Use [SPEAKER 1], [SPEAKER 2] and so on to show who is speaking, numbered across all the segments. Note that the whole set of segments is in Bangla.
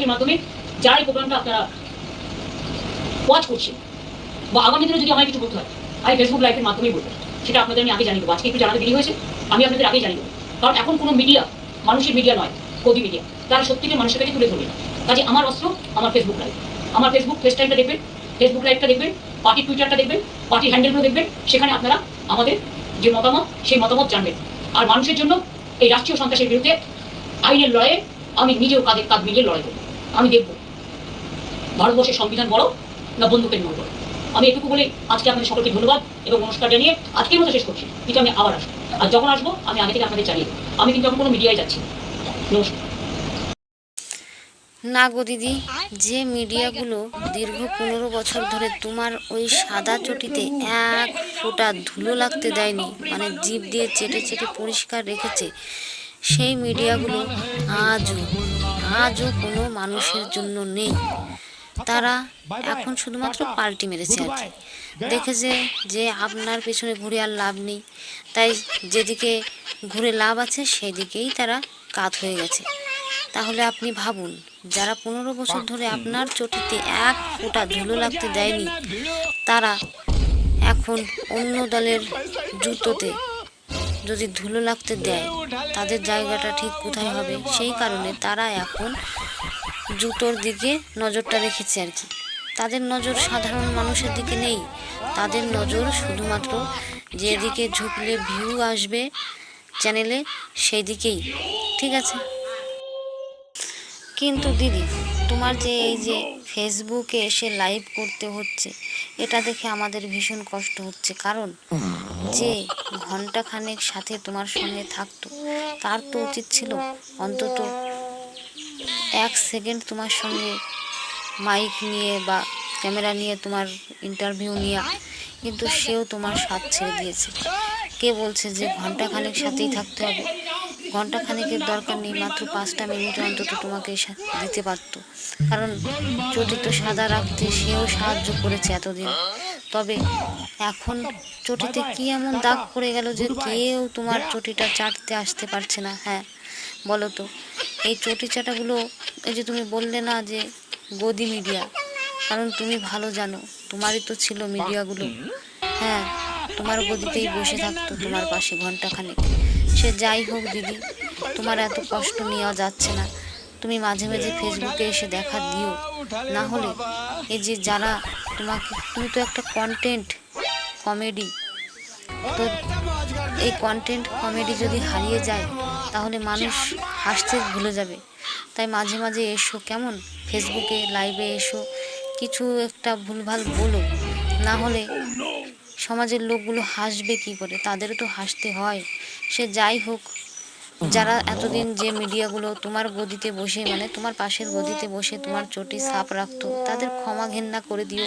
[SPEAKER 1] লাইভের মাধ্যমে যারা এই প্রোগ্রামটা আপনারা ওয়াচ করছেন বা আগামী দিনে যদি আমায় কিছু বলতে হয় আমি ফেসবুক লাইভের মাধ্যমেই বলবো, সেটা আপনাদের আমি আগে জানিয়ে দেবো। আজকে একটু জানাতে দেরি হয়েছে, আমি আপনাদের আগেই জানিয়ে দেবো। কারণ এখন কোনো মিডিয়া মানুষের মিডিয়া নয়, গদি মিডিয়া, তারা সত্যিকে মানুষের কাছে তুলে ধরবে। কাজে আমার অস্ত্র আমার ফেসবুক লাইভ। আমার ফেসবুক ফেস টাইমটা দেখবেন, ফেসবুক লাইভটা দেখবেন, পার্টির টুইটারটা দেখবেন, পার্টির হ্যান্ডেলগুলো দেখবেন। সেখানে আপনারা আমাদের যে মতামত সেই মতামত জানবেন। আর মানুষের জন্য এই রাষ্ট্রীয় সন্ত্রাসের বিরুদ্ধে আইনের লড়াইয়ে আমি নিজেও কাঁধে কাঁধ মিলিয়ে লড়াই করবো। আমি দেখব ভারতবর্ষের সংবিধান বড় না বন্দুকের নয় বড়। আমি এটুকু বলে আজকে আপনাদের সকলকে ধন্যবাদ এবং নমস্কার জানিয়ে আজকের মতো শেষ করছি। কিন্তু আমি আবার আসবো, আর যখন আসবো আমি আগে থেকে আপনাদের জানিয়ে দেবো। আমি কিন্তু এখন কোনো মিডিয়ায় যাচ্ছি। নমস্কার।
[SPEAKER 2] না গো দিদি, যে মিডিয়াগুলো দীর্ঘ 15 বছর ধরে তোমার ওই সাদা চটিতে এক ফোঁটা ধুলো লাগতে দেয়নি, মানে জিভ দিয়ে চেটে চেটে পরিষ্কার রেখেছে, সেই মিডিয়াগুলো আজও কোনো মানুষের জন্য নেই। তারা এখন শুধুমাত্র পাল্টি মেরেছে আর কি। দেখেছে যে আপনার পেছনে ঘুরে আর লাভ নেই, তাই যেদিকে ঘুরে লাভ আছে সেদিকেই তারা কাত হয়ে গেছে। তাহলে আপনি ভাবুন, যারা 15 বছর ধরে আপনার চটিতে এক ফোঁটা ধুলো লাগতে দেয়নি, তারা এখন অন্য দলের জুতোতে যদি ধুলো লাগতে দেয়, তাদের জায়গাটা ঠিক কোথায় হবে? সেই কারণে তারা এখন জুতোর দিকে নজরটা রেখেছে আর কি। তাদের নজর সাধারণ মানুষের দিকে নেই, তাদের নজর শুধুমাত্র যেদিকে ঝুঁকলে ভিউ আসবে চ্যানেলে সেই দিকেই। ঠিক আছে, কিন্তু দিদি তোমার যে এই যে ফেসবুকে এসে লাইভ করতে হচ্ছে, এটা দেখে আমাদের ভীষণ কষ্ট হচ্ছে। কারণ যে ঘন্টাখানেক সাথে তোমার সঙ্গে থাকতো, তার তো উচিত ছিল অন্তত 1 সেকেন্ড তোমার সঙ্গে মাইক নিয়ে বা ক্যামেরা নিয়ে তোমার ইন্টারভিউ নেওয়া, কিন্তু সেও তোমার সাথ ছেড়ে দিয়েছে। কে বলছে যে ঘন্টাখানেক সাথেই থাকতে হবে? ঘন্টাখানেকের দরকার নেই, মাত্র 5টা মিনিট অন্তত তোমাকে দিতে পারতো। কারণ চটি তো সাদা রাখতে সেও সাহায্য করেছে এতদিন। তবে এখন চটিতে কি এমন দাগ পড়ে গেল যে কেউ তোমার চটিটা চাটতে আসতে পারছে না? হ্যাঁ বলো তো, এই চটি চাটাগুলো, এই যে তুমি বললে না যে গদি মিডিয়া, কারণ তুমি ভালো জানো তোমারই তো ছিল মিডিয়াগুলো। হ্যাঁ, তোমার গদিতেই বসে থাকতো তোমার পাশে ঘন্টাখানেক। সে যাই হোক দিদি, তোমার এত কষ্ট নেওয়া যাচ্ছে না, তুমি মাঝে মাঝে ফেসবুকে এসে দেখা দিও। না হলে এই যে যারা তুমি তো একটা কন্টেন্ট কমেডি, তো এই কন্টেন্ট কমেডি যদি হারিয়ে যায় তাহলে মানুষ হাসতে ভুলে যাবে। তাই মাঝে মাঝে এসো, কেমন, ফেসবুকে লাইভে এসো, কিছু একটা ভুলভাল বলো, না হলে সমাজের লোকগুলো হাসবে কি করে? তাদেরও তো হাসতে হয়। সে যাই হোক, যারা এতদিন যে মিডিয়াগুলো তোমার গদিতে বসে, মানে তোমার পাশের গদিতে বসে তোমার চটি সাপ রাখতো, তাদের ক্ষমা ঘেন্না করে দিও।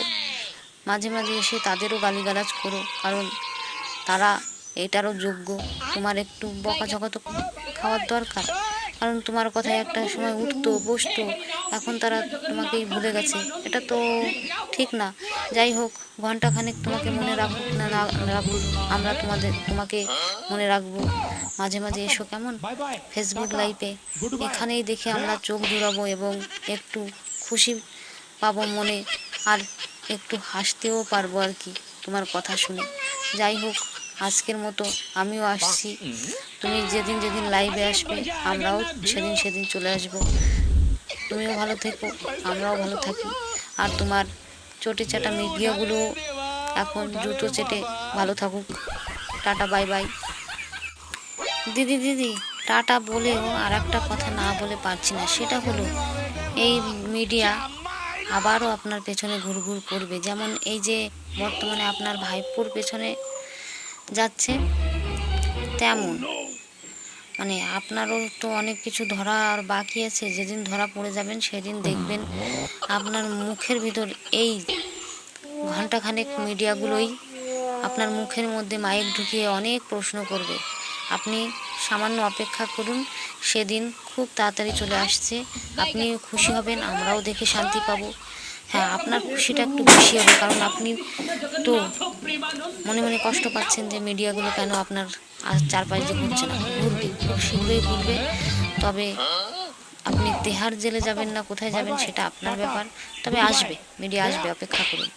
[SPEAKER 2] মাঝে মাঝে এসে তাদেরও গালিগালাজ করো, কারণ তারা এটারও যোগ্য। তোমার একটু বকাঝকা তো খাওয়ার দরকার, কারণ তোমার কথায় একটা সময় উঠতো বসতো, এখন তারা তোমাকেই ভুলে গেছে। এটা তো ঠিক না। যাই হোক, ঘন্টাখানেক তোমাকে মনে রাখুক না না রাখুক, আমরা তোমাকে মনে রাখবো। মাঝে মাঝে এসো, কেমন, ফেসবুক লাইভে। এখানেই দেখে আমরা চোখ জুড়াবো এবং একটু খুশি পাবো মনে, আর একটু হাসতেও পারবো আর কি তোমার কথা শুনে। যাই হোক, আজকের মতো আমিও আসছি। তুমি যেদিন যেদিন লাইভে আসবে আমরাও সেদিন চলে আসবো। তুমিও ভালো থেকো, আমরাও ভালো থাকি। আর তোমার চটে চাটা মিডিয়াগুলো এখন জুতো চেটে ভালো থাকুক। Tata, bye bye. দিদি টাটা বলেও আর একটা কথা না বলে পারছি না, সেটা হলো এই মিডিয়া আবারও আপনার পেছনে ঘুরঘুর করবে। যেমন এই যে বর্তমানে আপনার ভাইপোর পেছনে যাচ্ছে, তেমন মানে আপনারও তো অনেক কিছু ধরা আর বাকি আছে। যেদিন ধরা পড়ে যাবেন সেদিন দেখবেন আপনার মুখের ভিতর এই ঘন্টাখানেক মিডিয়াগুলোই আপনার মুখের মধ্যে মাইক ঢুকিয়ে অনেক প্রশ্ন করবে। আপনি সামান্য অপেক্ষা করুন, সেদিন খুব তাড়াতাড়ি চলে আসছে। আপনি খুশি হবেন, আমরাও দেখে শান্তি পাবো। হ্যাঁ, আপনার খুশিটা একটু বেশি হবে, কারণ আপনি তো মনে মনে কষ্ট পাচ্ছেন যে মিডিয়াগুলো কেন আপনার চারপাশ দিয়ে ঘুরছে না। ঘুরবে, খুব শীঘ্রই ঘুরবে। তবে আপনি তিহার জেলে যাবেন না কোথায় যাবেন সেটা আপনার ব্যাপার, তবে আসবে, মিডিয়া আসবে, অপেক্ষা করুন।